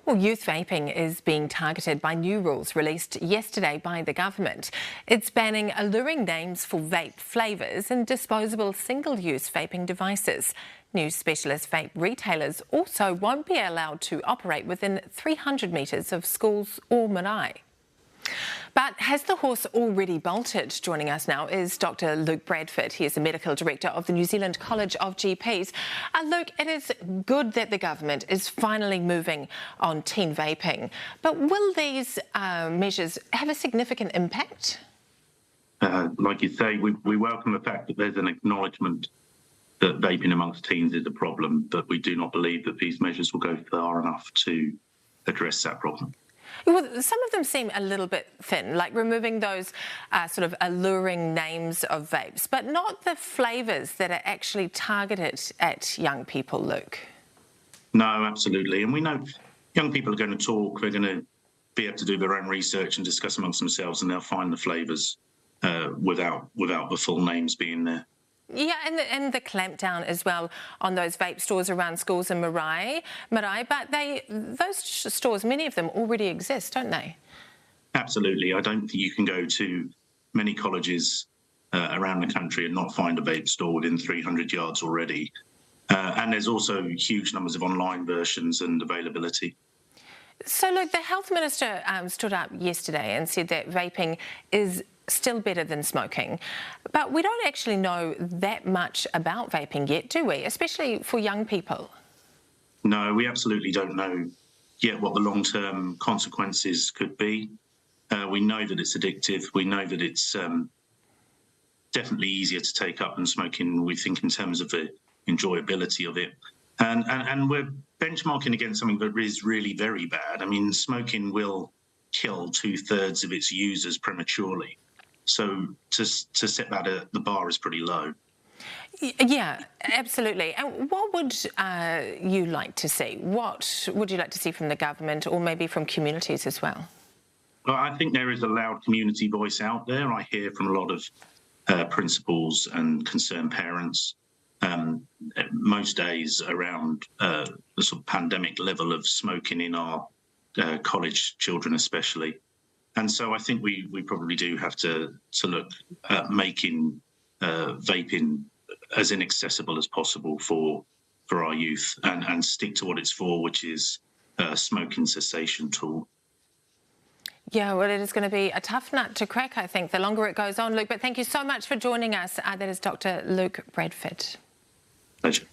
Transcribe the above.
Well, youth vaping is being targeted by new rules released yesterday by the government. It's banning alluring names for vape flavours and disposable single-use vaping devices. New specialist vape retailers also won't be allowed to operate within 300 metres of schools or marae. But has the horse already bolted? Joining us now is Dr. Luke Bradford. He is the Medical Director of the New Zealand College of GPs. Luke, it is good that the government is finally moving on teen vaping, but will these measures have a significant impact? Like you say, we welcome the fact that there's an acknowledgement that vaping amongst teens is a problem, but we do not believe that these measures will go far enough to address that problem. Well, some of them seem a little bit thin, like removing those sort of alluring names of vapes, but not the flavours that are actually targeted at young people, Luke. No, absolutely. And we know young people are going to talk, they're going to be able to do their own research and discuss amongst themselves, and they'll find the flavours without the full names being there. Yeah, and the clampdown as well on those vape stores around schools and marae, but those stores, many of them already exist, don't they? Absolutely. I don't think you can go to many colleges around the country and not find a vape store within 300 yards already. And there's also huge numbers of online versions and availability. So, look, the Health Minister stood up yesterday and said that vaping is still better than smoking. But we don't actually know that much about vaping yet, do we? Especially for young people. No, we absolutely don't know yet what the long-term consequences could be. We know that it's addictive. We know that it's definitely easier to take up than smoking, we think, in terms of the enjoyability of it. And we're benchmarking against something that is really very bad. I mean, smoking will kill 2/3 of its users prematurely. So to set that at the bar is pretty low. Yeah, absolutely. And what would you like to see? What would you like to see from the government or maybe from communities as well? Well, I think there is a loud community voice out there. I hear from a lot of principals and concerned parents most days around the sort of pandemic level of smoking in our college children especially. And so I think we probably do have to look at making vaping as inaccessible as possible for our youth and stick to what it's for, which is a smoking cessation tool. Yeah, well, it is going to be a tough nut to crack, I think, the longer it goes on, Luke. But thank you so much for joining us. That is Dr. Luke Bradford. Pleasure.